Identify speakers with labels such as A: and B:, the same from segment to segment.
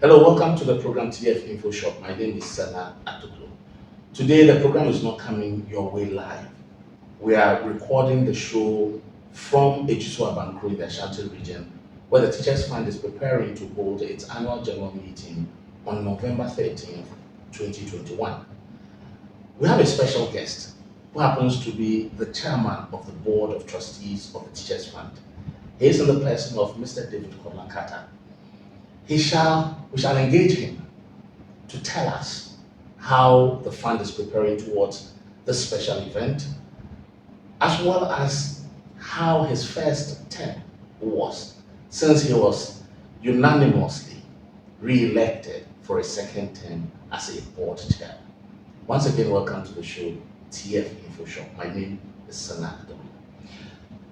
A: Hello, welcome to the program TF Info Shop. My name is Sana Atuklo. Today, the program is not coming your way live. We are recording the show from Ejisu Abankro in the Ashanti region, where the Teachers Fund is preparing to hold its annual general meeting on November 13th, 2021. We have a special guest who happens to be the chairman of the board of trustees of the Teachers Fund. He is in the person of Mr. David Kodlankata. We shall engage him to tell us how the fund is preparing towards this special event, as well as how his first term was, since he was unanimously re-elected for a second term as a board chair. Once again, welcome to the show, TF Info Shop. My name is Sana Adam.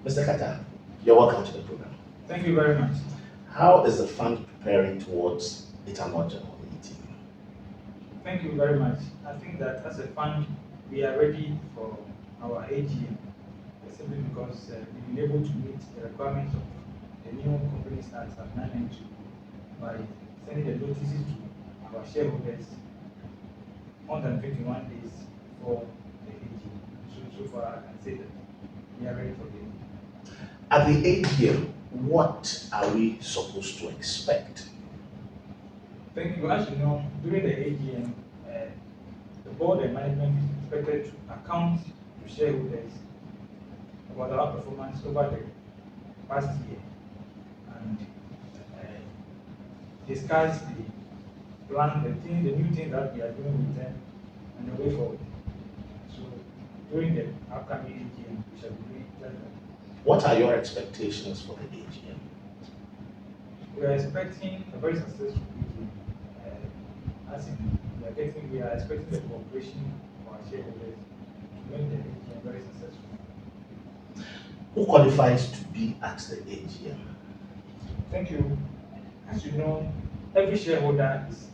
A: Mr. Kata, you're welcome to the program.
B: Thank you very much.
A: How is the fund preparing towards its annual general meeting?
B: Thank you very much. I think that as a fund, we are ready for our AGM, simply because we've been able to meet the requirements of the new companies that have managed to by sending the notices to our shareholders more than 21 days before the AGM. So far, I can say that we are ready for the AGM.
A: At the AGM, what are we supposed to expect?
B: Thank you. As you know, during the AGM, the board and management is expected to account to shareholders about our performance over the past year and discuss the plan, the new thing that we are doing with them and the way forward. So during the upcoming AGM, we shall be doing that.
A: What are your expectations for the AGM?
B: We are expecting a very successful AGM. As in, we are expecting the cooperation of our shareholders to make the AGM very successful.
A: Who qualifies to be at the AGM?
B: Thank you. As you know, every shareholder is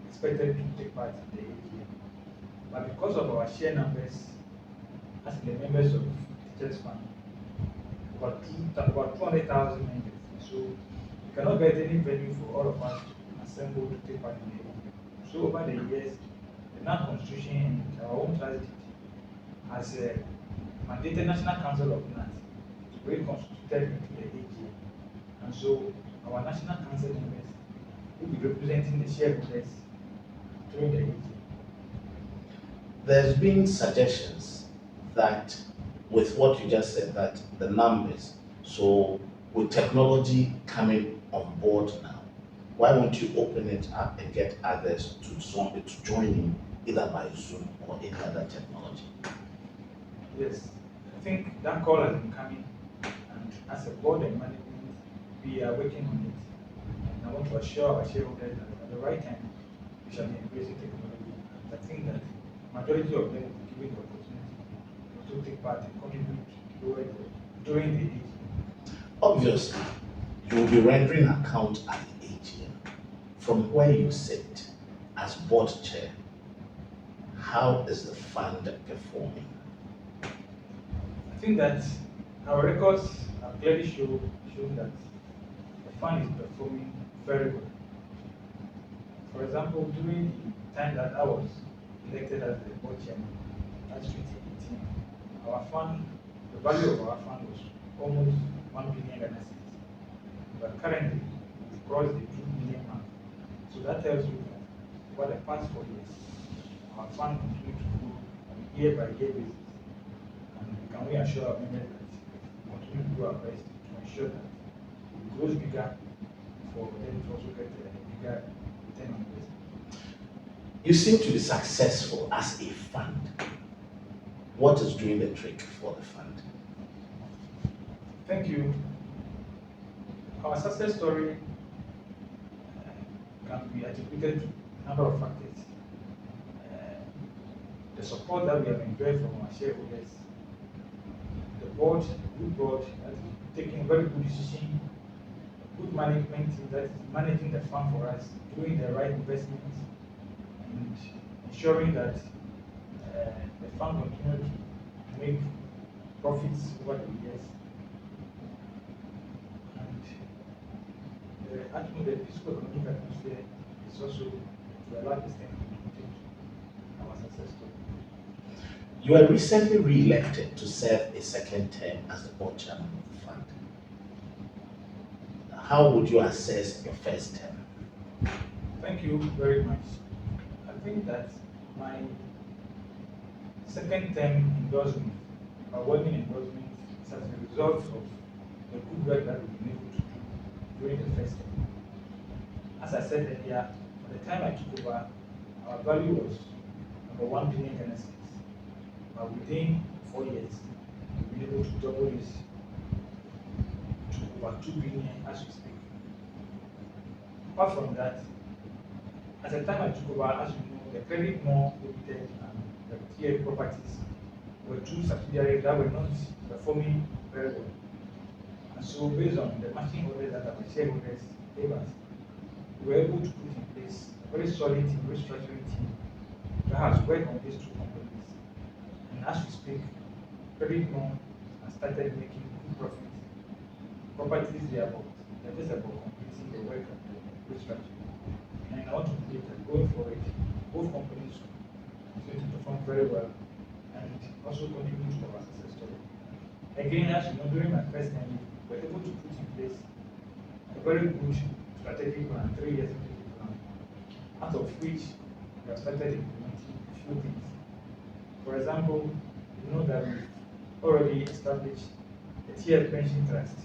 B: expected to take part in the AGM. But because of our share numbers, as the members of the Teachers Fund, about 200,000 members. So we cannot get any venue for all of us to assemble to take part in the AGM. So over the years, the non-constitution and our own trustee has mandated National Council of NAT to be constituted into the AGM. And so our National Council members will be representing the shareholders during the AGM.
A: There's been suggestions that with what you just said, that the numbers, so with technology coming on board now, why won't you open it up and get others to join in, either by Zoom or any other technology?
B: Yes, I think that call has been coming, and as a board and management, we are working on it. And I want to assure our shareholders that at the right time, we shall be embracing technology. And I think that majority of them will be given the opportunity to take part and contribute during the AGM.
A: Obviously, you will be rendering account at the AGM. From where you sit as board chair, how is the fund performing?
B: I think that our records have clearly shown that the fund is performing very well. For example, during the time that I was elected as the board chairman, that's 2018, our fund, the value of our fund was almost 1 billion Ghana cedis. But currently, we've crossed the 2 billion mark. So that tells you that for the past 4 years, our fund continues to grow on a year-by-year basis. And we can reassure our members that we continue to do our best to ensure that it grows bigger for them to also get a bigger return on investment.
A: You seem to be successful as a fund. What is doing the trick for the fund?
B: Thank you. Our success story can be attributed to a number of factors. The support that we have enjoyed from our shareholders, the board, the good board that is taking very good decision, good management team that is managing the fund for us, doing the right investments, and ensuring that the fund continues to make profits over the years. And the physical economic atmosphere is It's also to allow this thing to continue our success story.
A: You were recently re-elected to serve a second term as the board chairman of the fund. How would you assess your first term?
B: Thank you very much. I think that my second term endorsement, awarding endorsement, is as a result of the good work that we've been able to do during the first term. As I said earlier, by the time I took over, our value was number 1 billion Ghana cedis. But within 4 years, we've been able to double this to over 2 billion as we speak. Apart from that, at the time I took over, as you know, the credit more limited and the TF properties were two subsidiaries that were not performing very well. And so based on the matching orders that our shareholders gave us, we were able to put in place a very solid team, restructuring team that has worked on these two companies. And as we speak, credit more has started making good profits. Properties they are about, they're just about completing the work of the restructuring. And I want to believe that going forward, both companies will continue to perform very well and also contribute to our success story. Again, as you know, during my first time, we were able to put in place a very good strategic plan, 3 year strategic plan, out of which we have started implementing a few things. For example, you know that we've already established a TF pension trust,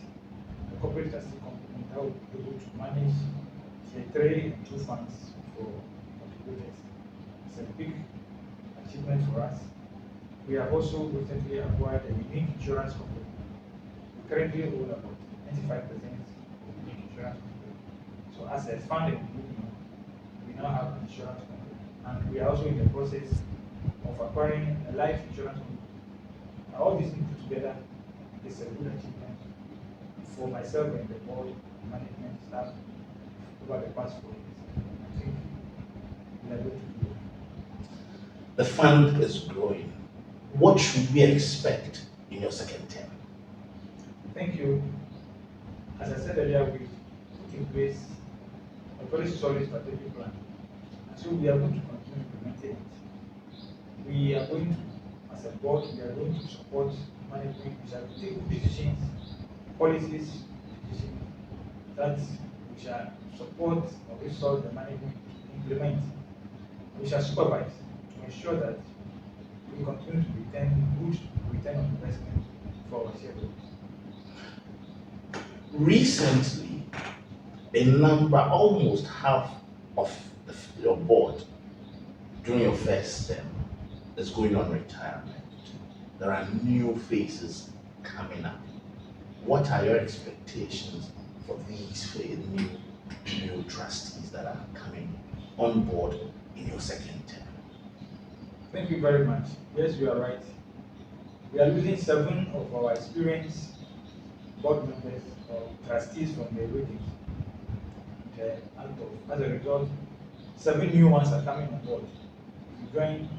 B: a corporate trustee company that will be able to manage Tier 3 and 2 funds for contributors. It's a big achievement for us. We have also recently acquired a unique insurance company. We currently own about 95% of the unique insurance company. So as a fund and union, we now have an insurance company. And we are also in the process of acquiring a life insurance company. Now, all these things put together is a good achievement for myself and the board management staff over the past 4 years. I think we are going to do it.
A: The fund is growing. What should we expect in your second term?
B: Thank you. As I said earlier, we put in place a very solid strategic plan. And so we are going to continue implementing it. We are going to, as a board, we are going to support management. We shall take good decisions, policies, decisions that we shall support or resource the management implement. We shall supervise to ensure that we continue to return good return on investment for our shareholders.
A: Recently, a number, almost half of your board during your first term is going on retirement. There are new faces coming up. What are your expectations for these new trustees that are coming on board in your second term?
B: Thank you very much. Yes, you are right. We are losing 7 of our experienced board members or trustees from the regions. As a result, 7 new ones are coming on board to join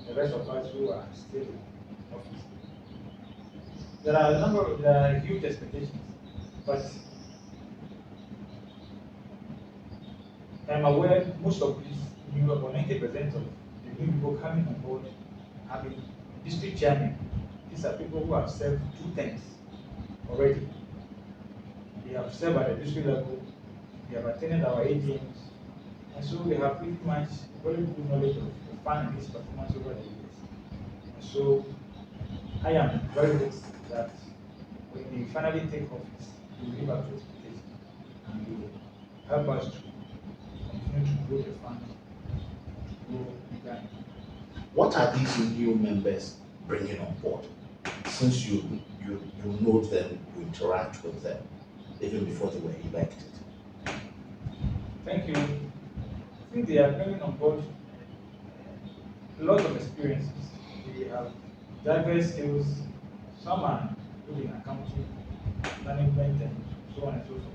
B: the rest of us who are still in office. There are huge expectations, but I'm aware most of these new, about 90% of the new people coming on board have been district chairmen. These are people who have served 2 terms already. They have served at the district level, they have attended our AGMs, and so they have pretty much very good knowledge of the fund and its performance over the years. And so I am very hopeful that when they finally take office, they will live up to expectations and they will help us to continue to grow the fund, to grow bigger.
A: What are these new members bringing on board? Since you know them, you interact with them even before they were elected.
B: Thank you. I think they are bringing on board a lot of experiences. They have diverse skills. Some are good in accounting, management, and so on and so forth.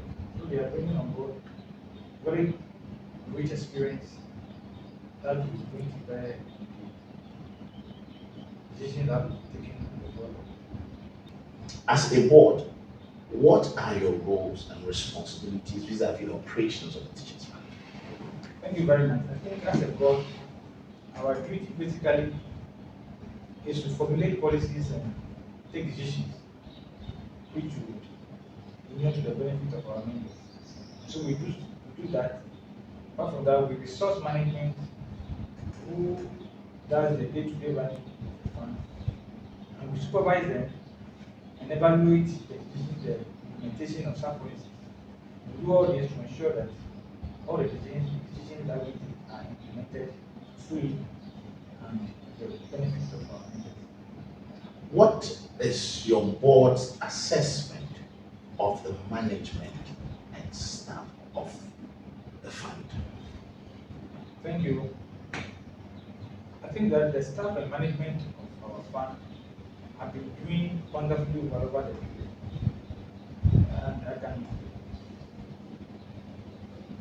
B: So they are bringing on board very rich experience that is going to bear the decisions that will be taken on the board.
A: As a board, what are your roles and responsibilities vis-a-vis the operations of the teachers fund?
B: Thank Thank you very much. I think as a board, our duty basically is to formulate policies and take decisions which would inure to the benefit of our members. So we do that. Apart from that, we resource management who does the day-to-day running of the fund, and we supervise them and evaluate the implementation of some policies. We do all this to ensure that all the decisions that we take are implemented fully and the benefits of our members.
A: What is your board's assessment of the management and staff of the fund?
B: Thank you. I think that the staff and management of our fund have been doing wonderfully well over the period. And I can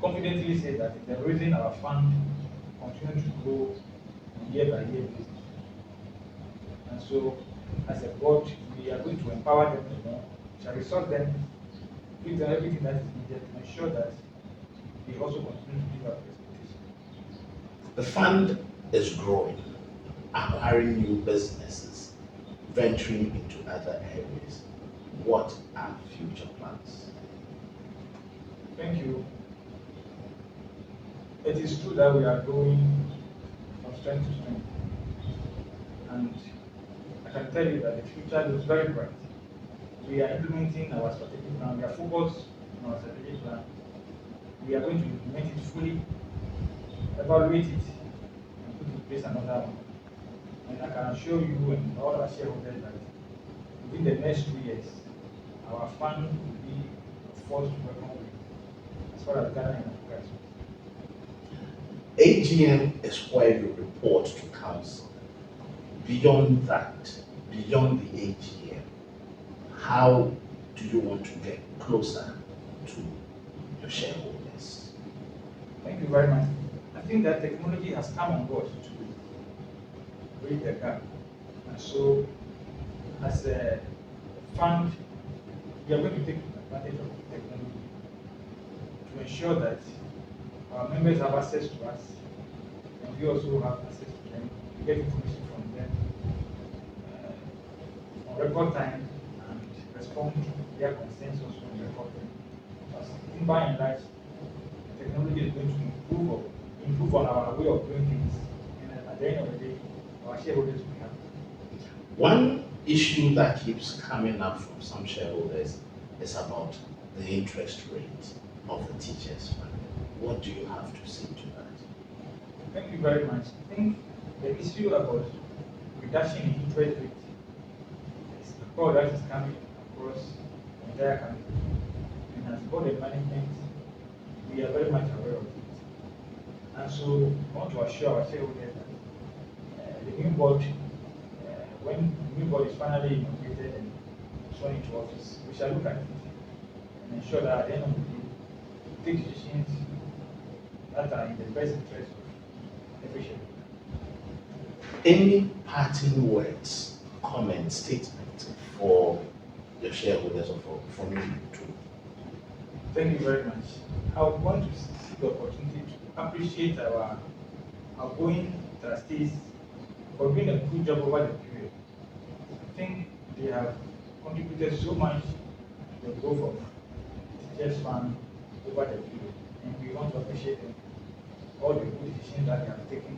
B: confidently say that the reason our fund continues to grow on year by year basis. And so, as a board, we are going to empower them more, shall resource them, give them everything that is needed to ensure that they also continue to live up to expectations.
A: The fund is growing, acquiring new businesses, venturing into other areas. What are future plans?
B: Thank you. It is true that we are growing from strength to strength. And I can tell you that the future looks very bright. We are implementing our strategic plan. We are focused on our strategic plan. We are going to implement it fully, evaluate it, and put in place another one. And I can assure you and all our shareholders that within the next 2 years, our fund will be a force to reckon with as far as Ghana and Africa is concerned.
A: AGM is where you report to council. Beyond that, beyond the AGM, how do you want to get closer to your shareholders?
B: Thank you very much. I think that technology has come on board to bridge the gap. And so, as a fund, we are going to take advantage of technology to ensure that our members have access to us, and we also have access to them, to get information from them on record time and respond to their concerns also on record time. Because in by and large, technology is going to improve on our way of doing things, and at the end of the day, our shareholders will be happy.
A: One issue that keeps coming up from some shareholders is about the interest rate of the teachers fund. What do you have to say to that?
B: Thank you very much. I think the issue about reduction in interest rate is a call that is coming across the entire country. And as board of management, we are very much aware of it. And so I want to assure our shareholders that the new board, when the new board is finally inaugurated and sworn into office, we shall look at it and ensure that at the end of the day, we take decisions that are in the best interest of every shareholder.
A: Any parting words, comments, statements for your shareholders or from you too?
B: Thank you very much. I would want to seek the opportunity to appreciate our outgoing trustees for doing a good job over the period. I think they have contributed so much to the growth of the teachers fund over the period, and we want to appreciate them all the good decisions that they have taken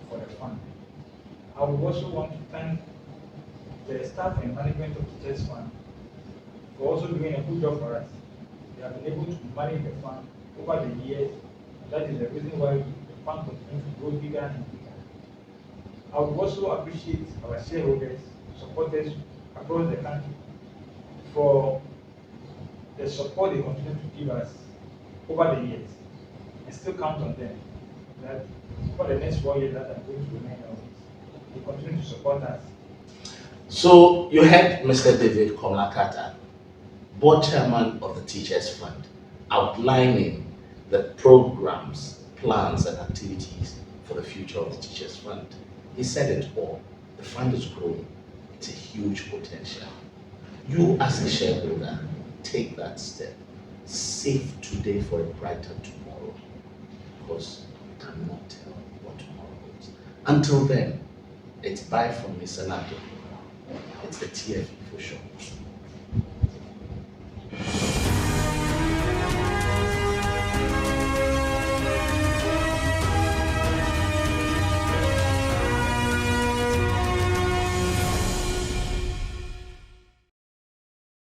B: for the fund. I would also want to thank the staff and management of Teachers Fund for also doing a good job for us. They have been able to manage the fund over the years, and that is the reason why the fund continues to grow bigger and bigger. I would also appreciate our shareholders, supporters across the country for the support they continue to give us over the years. I still count on them that for the next 4 years that I'm going to remain in office, they continue to support us.
A: So you heard Mr. David Komlakata, board chairman of the Teachers Fund, outlining the programs, plans, and activities for the future of the Teachers Fund. He said it all. The fund is growing. It's a huge potential. You, as a shareholder, take that step. Save today for a brighter tomorrow. because you cannot tell what tomorrow holds. Until then, it's bye from Mr. Nato. It's the TFE for sure.